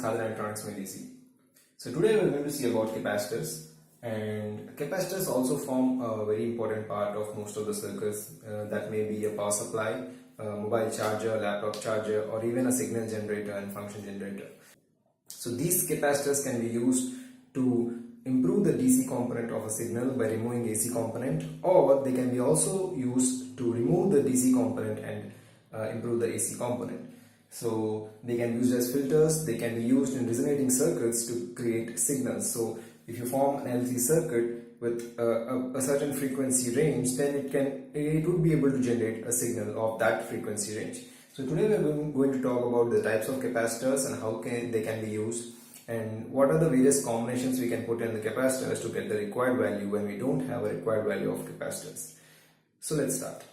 KHADER Electronics में DC. So today we are going to see about capacitors, and capacitors also form a very important part of most of the circuits. That may be a power supply, a mobile charger, laptop charger, or even a signal generator and function generator. So these capacitors can be used to improve the DC component of a signal by removing AC component, or they can be also used to remove the DC component and improve the AC component. So they can be used as filters, they can be used in resonating circuits to create signals. So if you form an LC circuit with a certain frequency range, then it would be able to generate a signal of that frequency range. So today we are going to talk about the types of capacitors and how they can be used, and what are the various combinations we can put in the capacitors to get the required value when we don't have a required value of capacitors. So let's start.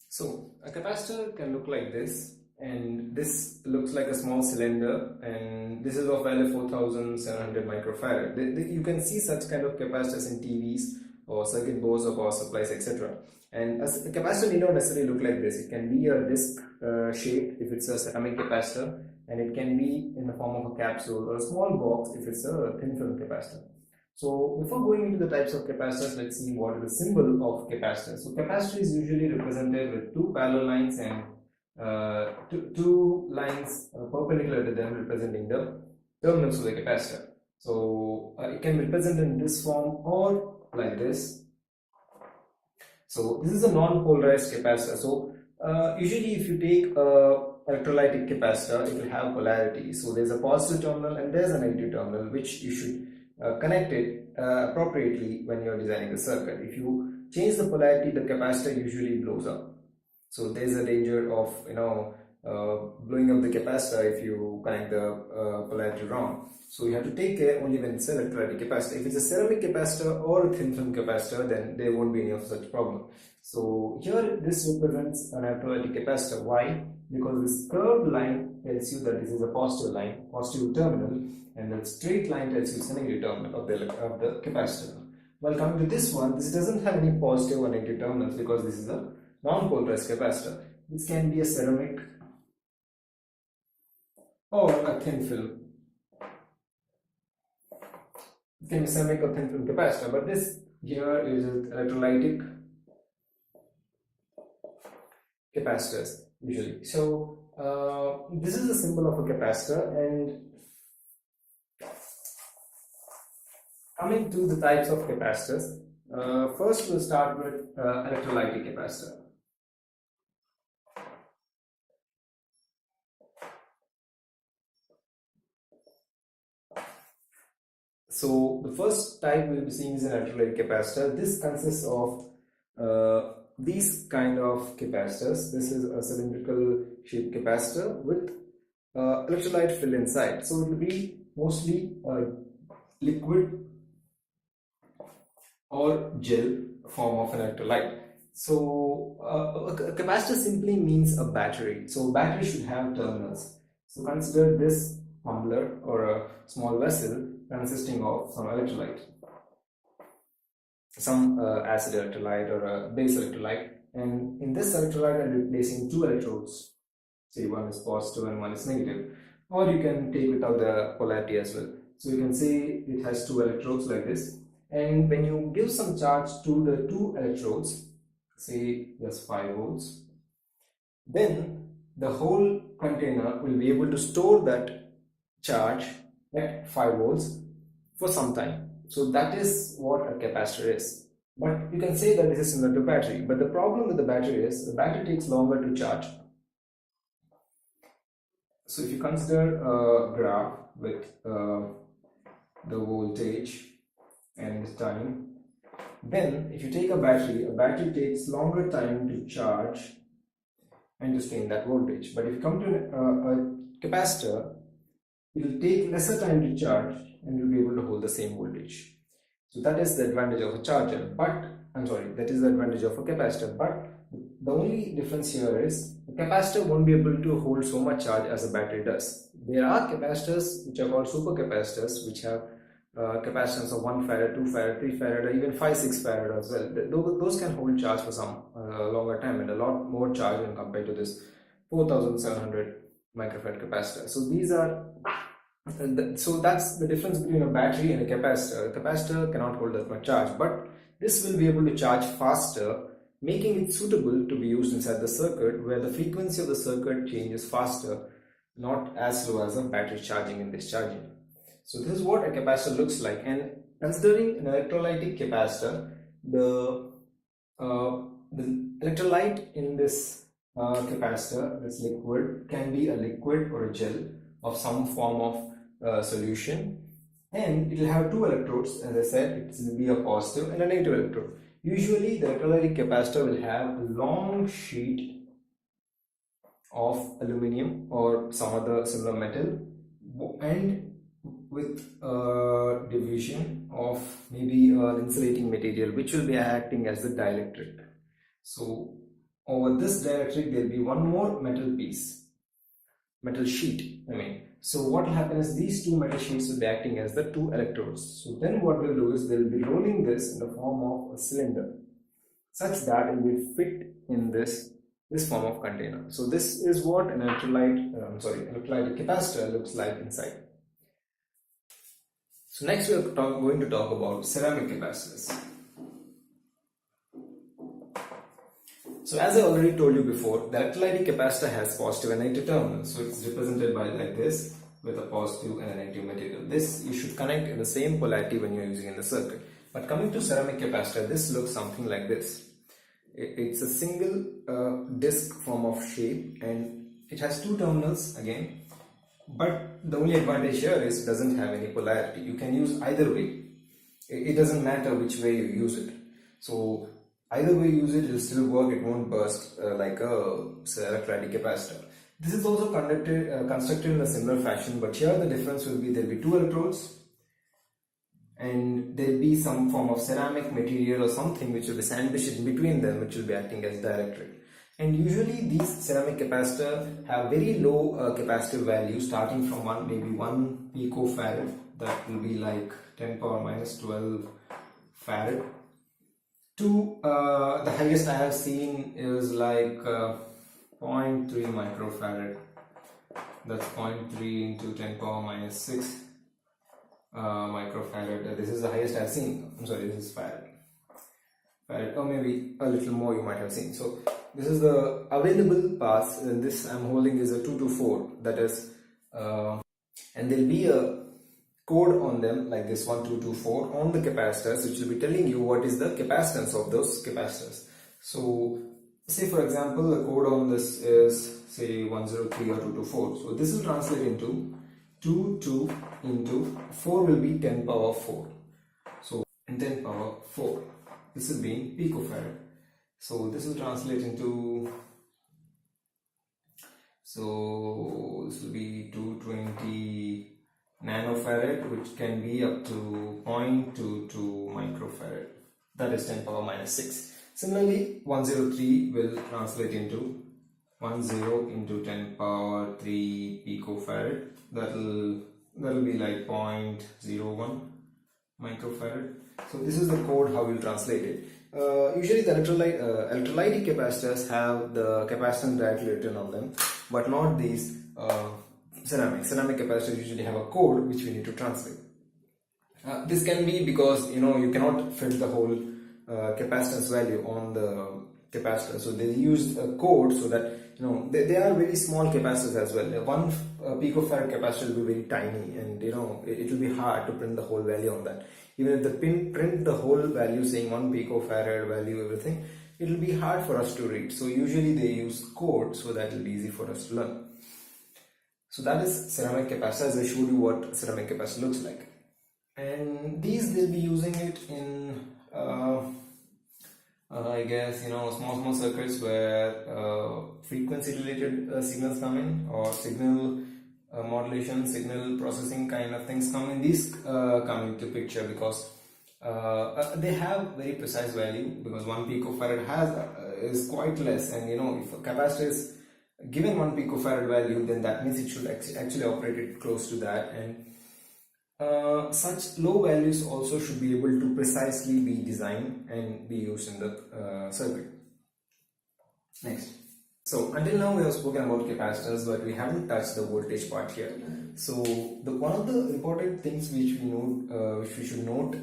So a capacitor can look like this, and this looks like a small cylinder, and this is of value 4700 microfarad. You can see such kind of capacitors in TVs or circuit boards or power supplies, etc. And a capacitor need not necessarily look like this. It can be a disc shaped if it's a ceramic capacitor, and it can be in the form of a capsule or a small box if it's a thin film capacitor. So before going into the types of capacitors, let's see what is the symbol of capacitor. So capacitor is usually represented with two parallel lines and two lines perpendicular to them representing the terminals of the capacitor. So it can be represented in this form or like this. So this is a non-polarized capacitor. So usually if you take a electrolytic capacitor, it will have polarity. So there's a positive terminal and there's a negative terminal, which you should connect it appropriately when you're designing the circuit. If you change the polarity, the capacitor usually blows up. So there's a danger of blowing up the capacitor if you connect the polarity wrong. So you have to take care only when it's a electrolytic capacitor. If it's a ceramic capacitor or a thin film capacitor, then there won't be any of such problem. So here this represents an electrolytic capacitor. Why? Because this curved line tells you that this is a positive line, positive terminal, and the straight line tells you it's a negative terminal of the capacitor. While coming to this one, this doesn't have any positive or negative terminals because this is a non-polarized capacitor. This can be a ceramic or a thin film. It can be ceramic or thin film capacitor, but this here is electrolytic capacitors usually. So this is the symbol of a capacitor. And coming to the types of capacitors, first we'll start with electrolytic capacitor. So the first type we'll be seeing is an electrolytic capacitor. This consists of these kind of capacitors. This is a cylindrical shaped capacitor with electrolyte filled inside. So it will be mostly liquid or gel form of an electrolyte. So a capacitor simply means a battery. So battery should have terminals. So consider this tumbler or a small vessel consisting of some electrolyte, some acid electrolyte or a base electrolyte, and in this electrolyte I'm replacing two electrodes. Say one is positive and one is negative, or you can take without the polarity as well. So you can say it has two electrodes like this, and when you give some charge to the two electrodes, say just 5 volts, then the whole container will be able to store that charge at 5 volts for some time. So that is what a capacitor is. But you can say that this is similar to battery, but the problem with the battery is the battery takes longer to charge. So if you consider a graph with the voltage and time, then if you take a battery takes longer time to charge and to stay in that voltage. But if you come to a capacitor, it will take lesser time to charge and you'll be able to hold the same voltage. So that is the advantage of a charger, that is the advantage of a capacitor. But the only difference here is the capacitor won't be able to hold so much charge as a battery does. There are capacitors which are called supercapacitors, which have capacitance of 1 farad, 2 farad, 3 farad, or even 5-6 farad as well. Those can hold charge for some longer time and a lot more charge when compared to this 4700 microfarad capacitor. So these are So that's the difference between a battery and a capacitor. A capacitor cannot hold that much charge, but this will be able to charge faster, making it suitable to be used inside the circuit where the frequency of the circuit changes faster, not as slow as a battery charging and discharging. So this is what a capacitor looks like, and considering an electrolytic capacitor, the electrolyte in this capacitor, this liquid, can be a liquid or a gel of some form of solution, and it will have two electrodes. As I said, it will be a positive and a negative electrode. Usually the electrolytic capacitor will have a long sheet of aluminum or some other similar metal, and with a division of maybe an insulating material which will be acting as the dielectric. So over this dielectric there will be one more metal sheet. So what will happen is these two metal sheets will be acting as the two electrodes. So then what we'll do is they'll be rolling this in the form of a cylinder such that it will fit in this form of container. So this is what an electrolytic capacitor looks like inside. So next we are going to talk about ceramic capacitors. So as I already told you before, the electrolytic capacitor has positive and negative terminals. So it's represented by like this, with a positive and a negative material. This you should connect in the same polarity when you are using in the circuit. But coming to ceramic capacitor, this looks something like this. It's a single disc form of shape, and it has two terminals again. But the only advantage here is it doesn't have any polarity. You can use either way. It doesn't matter which way you use it. So either way you use it, it will still work. It won't burst like a electrolytic capacitor. This is also constructed in a similar fashion, but here the difference will be there will be two electrodes, and there will be some form of ceramic material or something which will be sandwiched in between them, which will be acting as dielectric. And usually these ceramic capacitors have very low capacitive value, starting from maybe 1 picofarad, that will be like 10 power minus 12 farad, to the highest I have seen is like 0.3 microfarad. That's 0.3 into 10 power minus 6 microfarad. This is the highest I have seen. I'm sorry, this is farad, or maybe a little more you might have seen. So this is the available paths, and this I'm holding is a 224, that is, and there will be a code on them like this 1224 on the capacitors, which will be telling you what is the capacitance of those capacitors. So say for example the code on this is say 103 or 224. So this will translate into 22 into 4 will be 10 power 4. So in 10 power 4, this will be in picofarad. So this will translate into, so this will be 220 nanofarad, which can be up to 0.22 microfarad, that is 10 power minus 6. Similarly 103 will translate into 10 into 10 power 3 picofarad, that will be like 0.01 microfarad. So this is the code how you translate it. Usually the electrolytic capacitors have the capacitance directly written on them, but not these ceramic capacitors usually have a code which we need to translate. This can be because you cannot fit the whole capacitance value on the capacitor, so they used a code so that they are very small capacitors as well. 1 picofarad capacitor will be very tiny, and it will be hard to print the whole value on that. Even if they print the whole value saying 1 picofarad value, everything, it will be hard for us to read. So usually they use code so that it will be easy for us to learn. So that is ceramic capacitor, as I showed you what ceramic capacitor looks like. And these they'll be using it in I guess small circuits where frequency related signals come in, or signal modulation, signal processing kind of things come in. These come into picture because they have very precise value, because 1 picofarad is quite less, and if a capacitor is given 1 picofarad value, then that means it should actually operate it close to that, and such low values also should be able to precisely be designed and be used in the circuit. Next, So until now we have spoken about capacitors, but we haven't touched the voltage part here. So one of the important things which we should note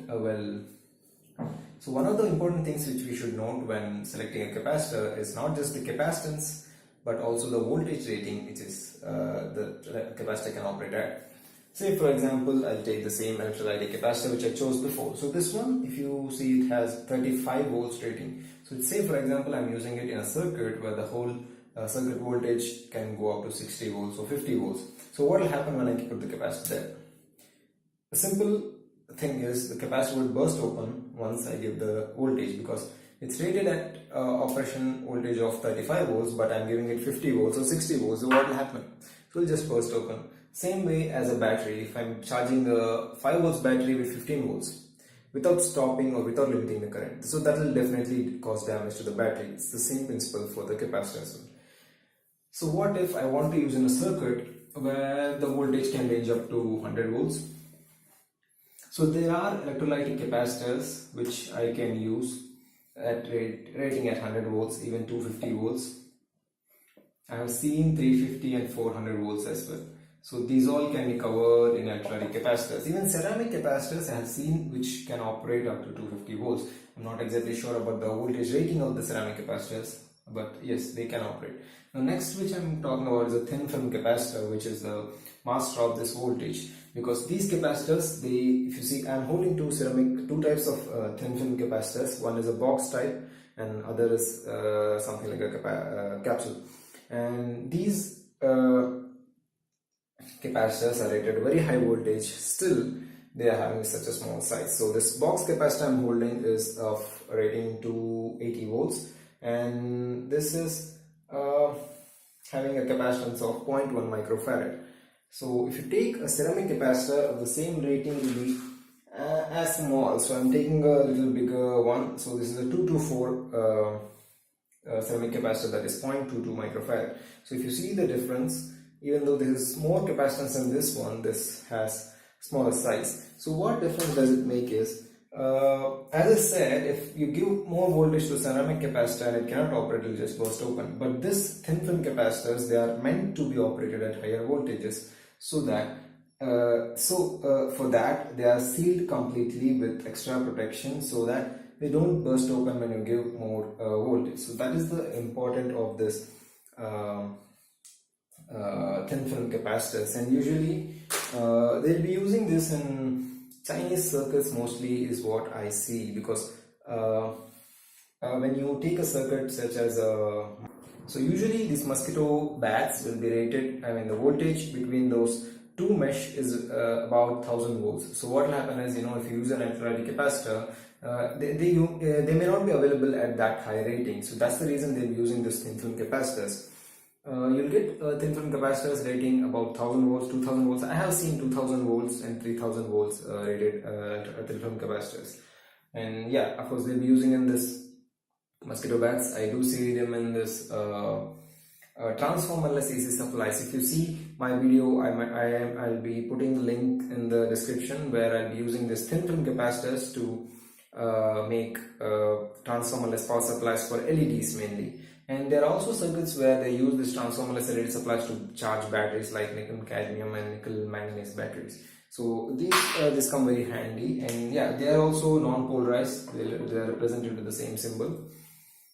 so one of the important things which we should note when selecting a capacitor is not just the capacitance, but also the voltage rating which is the capacitor can operate at. Say for example, I'll take the same electrolytic capacitor which I chose before. So this one, if you see, it has 35 volts rating. So say for example, I'm using it in a circuit where the whole circuit voltage can go up to 60 volts or 50 volts. So what will happen when I put the capacitor there? The simple thing is the capacitor will burst open once I give the voltage, because it's rated at operation voltage of 35 volts, but I'm giving it 50 volts or 60 volts. So what will happen? It will just burst open. Same way as a battery, if I'm charging the 5 volts battery with 15 volts without stopping or without limiting the current, so that will definitely cause damage to the battery. It's the same principle for the capacitor as well. So what if I want to use in a circuit where the voltage can range up to 100 volts? So there are electrolytic capacitors which I can use at rating at 100 volts, even 250 volts. I have seen 350 and 400 volts as well. So these all can be covered in electrolytic capacitors. Even ceramic capacitors I have seen which can operate up to 250 volts. I'm not exactly sure about the voltage rating of the ceramic capacitors, but yes, they can operate. Now next which I'm talking about is a thin film capacitor, which is the master of this voltage. Because these capacitors, if you see, I'm holding two types of thin film capacitors. One is a box type and other is something like a capsule. And these capacitors are rated very high voltage, still they are having such a small size. So this box capacitor I'm holding is of rating 280 volts, and this is having a capacitance of 0.1 microfarad. So if you take a ceramic capacitor of the same rating, will be as small. So I'm taking a little bigger one. So this is a 224 ceramic capacitor, that is 0.22 microfarad. So if you see the difference, even though this is more capacitance than this one, this has smaller size. So what difference does it make is, as I said, if you give more voltage to ceramic capacitor and it cannot operate, it will just burst open. But this thin film capacitors, they are meant to be operated at higher voltages, so that for that they are sealed completely with extra protection, so that they don't burst open when you give more voltage. So that is the importance of this thin film capacitors, and usually they'll be using this in Chinese circuits mostly, is what I see, because when you take a circuit such as so usually these mosquito bats will be rated, the voltage between those two mesh is about 1000 volts. So what will happen is, if you use an electrolytic capacitor, they may not be available at that high rating. So that's the reason they'll be using this thin film capacitors. You'll get thin film capacitors rating about 1000 volts, 2000 volts. I have seen 2000 volts and 3000 volts rated thin film capacitors. And yeah, of course they'll be using in this mosquito bats. I do see them in this transformerless AC supplies. If you see my video, I'll be putting the link in the description, where I'll be using this thin film capacitors to make transformerless power supplies for LEDs mainly. And there are also circuits where they use this transformerless LED supplies to charge batteries like nickel cadmium and nickel manganese batteries. So these come very handy, and yeah, they are also non-polarized. They are represented with the same symbol.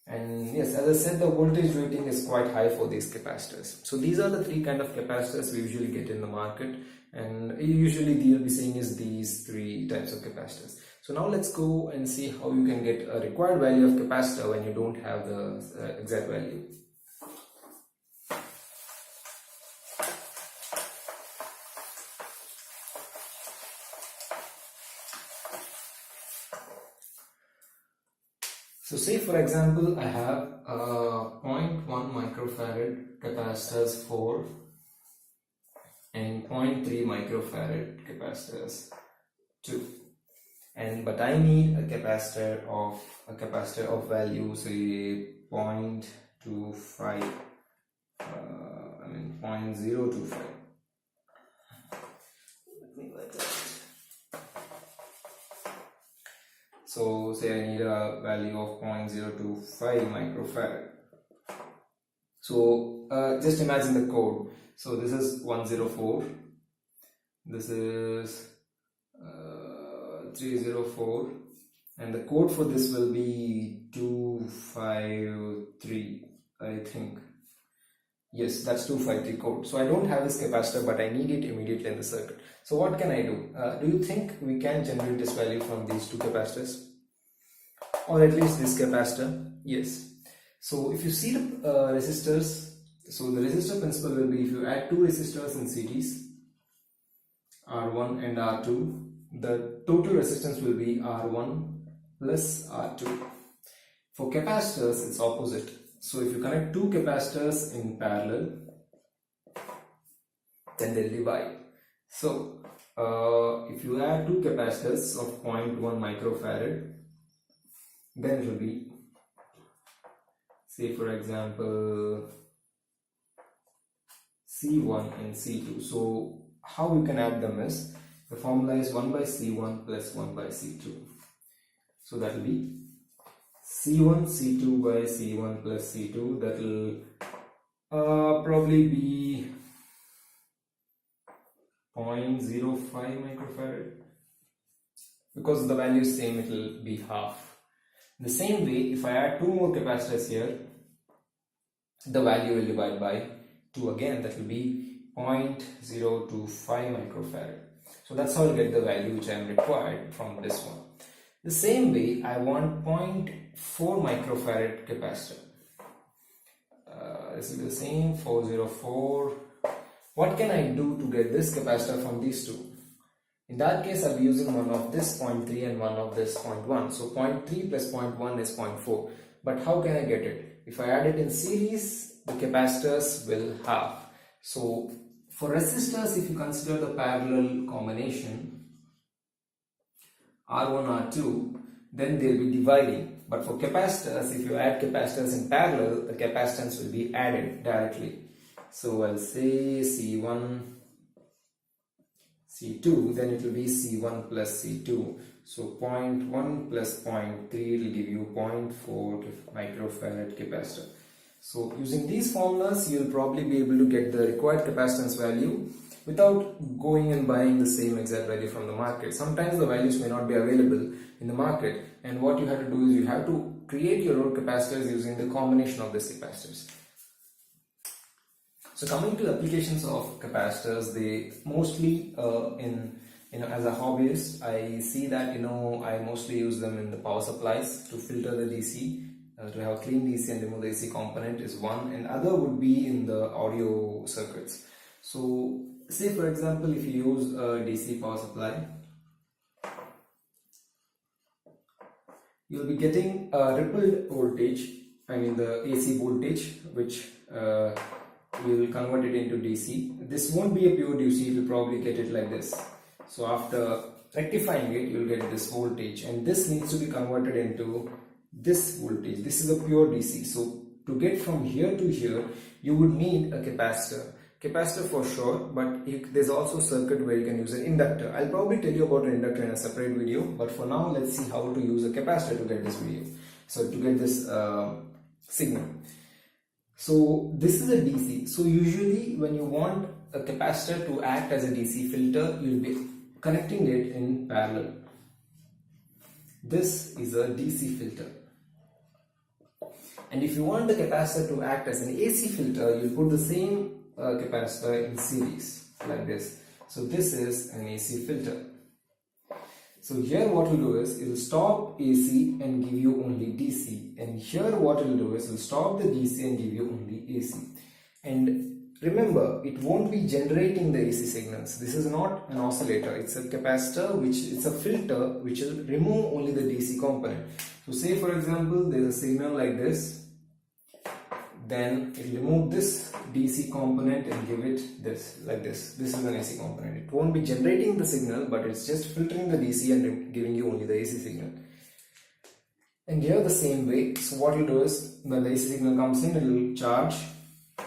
And yes, as I said, the voltage rating is quite high for these capacitors. So these are the three kind of capacitors we usually get in the market, and usually you'll be seeing is these three types of capacitors. So now let's go and see how you can get a required value of capacitor when you don't have the exact value. So say for example, I have 0.1 microfarad capacitors 4 and 0.3 microfarad capacitors 2. But I need a capacitor of value, say 0.25, 0.025. Let me write that. So say I need a value of 0.025 microfarad. So just imagine the code. So this is 104, this is 304, and the code for this will be 253, I think. Yes, that's 253 code. So I don't have this capacitor, but I need it immediately in the circuit. So what can I do? Do you think we can generate this value from these two capacitors? Or at least this capacitor? Yes. So if you see the resistors, so the resistor principle will be if you add two resistors in series, R1 and R2, the total resistance will be R1 plus R2. For capacitors, it's opposite. So if you connect two capacitors in parallel, then they'll divide. So if you add two capacitors of 0.1 microfarad, then it will be, say for example, C1 and C2. So how we can add them is, the formula is 1 by C1 plus 1 by C2. So that will be C1 C2 by C1 plus C2. That will probably be 0.05 microfarad. Because the value is same, it will be half. The same way, if I add two more capacitors here, the value will divide by 2 again. That will be 0.025 microfarad. So that's how I'll get the value which I am required from this one. The same way, I want 0.4 microfarad capacitor. This is the same, 404. What can I do to get this capacitor from these two? In that case, I'll be using one of this 0.3 and one of this 0.1. So 0.3 plus 0.1 is 0.4. But how can I get it? If I add it in series, the capacitors will halve. So for resistors, if you consider the parallel combination R1, R2, then they'll be dividing. But for capacitors, if you add capacitors in parallel, the capacitance will be added directly. So I'll say C1, C2, then it will be C1 plus C2. So 0.1 plus 0.3 will give you 0.4 microfarad capacitor. So using these formulas, you'll probably be able to get the required capacitance value without going and buying the same exact value from the market. Sometimes the values may not be available in the market, and what you have to do is you have to create your own capacitors using the combination of these capacitors. So coming to the applications of capacitors, they mostly as a hobbyist, I see that I mostly use them in the power supplies to filter the DC, to have a clean DC and remove the AC component is one, and other would be in the audio circuits. So say for example, if you use a DC power supply, you'll be getting a rippled voltage, I mean the AC voltage, which you will convert it into DC. This won't be a pure DC, you will probably get it like this. So after rectifying it, you will get this voltage, and this needs to be converted into this voltage. This is a pure DC. So to get from here to here, you would need a capacitor for sure, but there's also a circuit where you can use an inductor. I'll probably tell you about an inductor in a separate video, but for now let's see how to use a capacitor to get this video, so to get this signal. So this is a DC. So usually when you want a capacitor to act as a DC filter, you'll be connecting it in parallel. This is a DC filter. And if you want the capacitor to act as an AC filter, you'll put the same capacitor in series like this. So this is an AC filter. So here what we'll do is, it will stop AC and give you only DC, and here what it will do is, it will stop the DC and give you only AC. And remember, it won't be generating the AC signals. This is not an oscillator, it's a capacitor, it's a filter which will remove only the DC component. So say for example, there's a signal like this, then it will remove this DC component and give it this, like this. This is an AC component. It won't be generating the signal, but it's just filtering the DC and giving you only the AC signal. And here the same way. So what you'll do is, when the AC signal comes in, it will charge,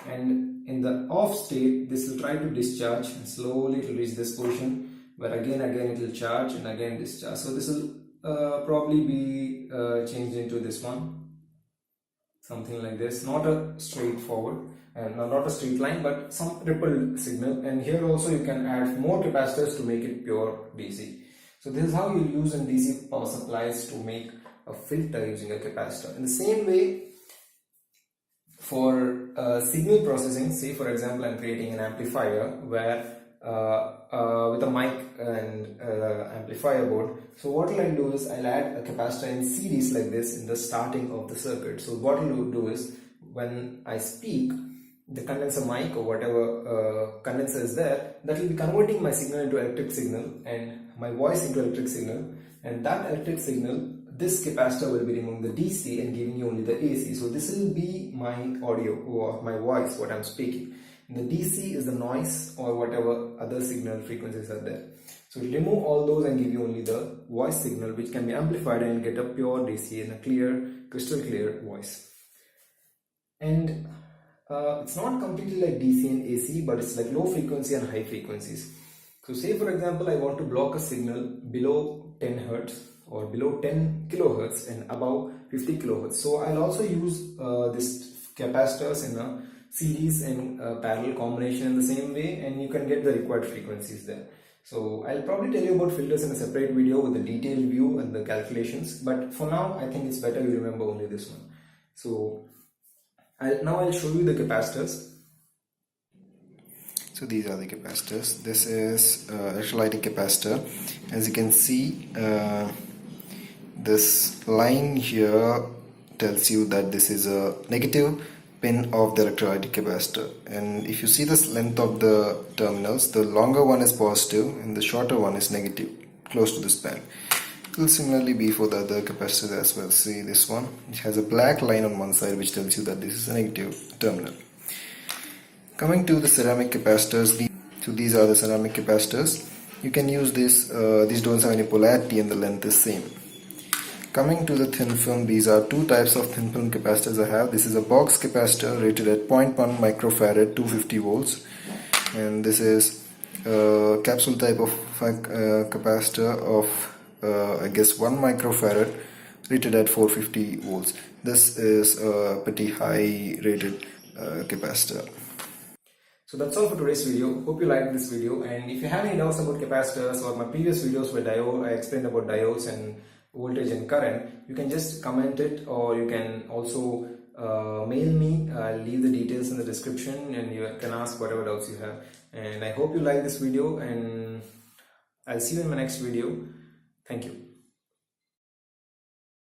and in the off state, this will try to discharge, and slowly it will reach this position, where again it will charge and again discharge. So this will probably be changed into this one. something like this, not a straightforward and not a straight line, but some rippled signal. And here also you can add more capacitors to make it pure DC. So this is how you use in DC power supplies to make a filter using a capacitor. In the same way, for signal processing, say for example I'm creating an amplifier where with a mic and amplifier board. So what I'll do is I'll add a capacitor in series like this in the starting of the circuit. So what I'll do is when I speak, the condenser mic or whatever condenser is there, that will be converting my signal into electric signal and my voice into electric signal, and that electric signal, this capacitor will be removing the DC and giving you only the AC. So this will be my audio or my voice, what I'm speaking. And the DC is the noise or whatever other signal frequencies are there. So we'll remove all those and give you only the voice signal, which can be amplified and get a pure DC and a clear, crystal clear voice. And it's not completely like DC and AC, but it's like low frequency and high frequencies. So say for example I want to block a signal below 10 Hertz or below 10 kilohertz and above 50 kilohertz. So I'll also use this capacitors in a series and parallel combination in the same way, and you can get the required frequencies there. So I'll probably tell you about filters in a separate video with the detailed view and the calculations, but for now I think it's better you remember only this one. So now I'll show you the capacitors. So these are the capacitors. This is electrolytic capacitor. As you can see, this line here tells you that this is a negative pin of the electrolytic capacitor, and if you see this length of the terminals, the longer one is positive and the shorter one is negative, close to this band. It will similarly be for the other capacitors as well. See this one, it has a black line on one side which tells you that this is a negative terminal. Coming to the ceramic capacitors, these are the ceramic capacitors. You can use this, these don't have any polarity and the length is same. Coming to the thin film, these are two types of thin film capacitors I have. This is a box capacitor rated at 0.1 microfarad, 250 volts, and this is a capsule type of capacitor of I guess 1 microfarad rated at 450 volts. This is a pretty high rated capacitor. So that's all for today's video. Hope you liked this video, and if you have any doubts about capacitors or my previous videos where I explained about diodes and voltage and current, you can just comment it, or you can also mail me. I'll leave the details in the description and you can ask whatever doubts you have. And I hope you like this video, and I'll see you in my next video. Thank you.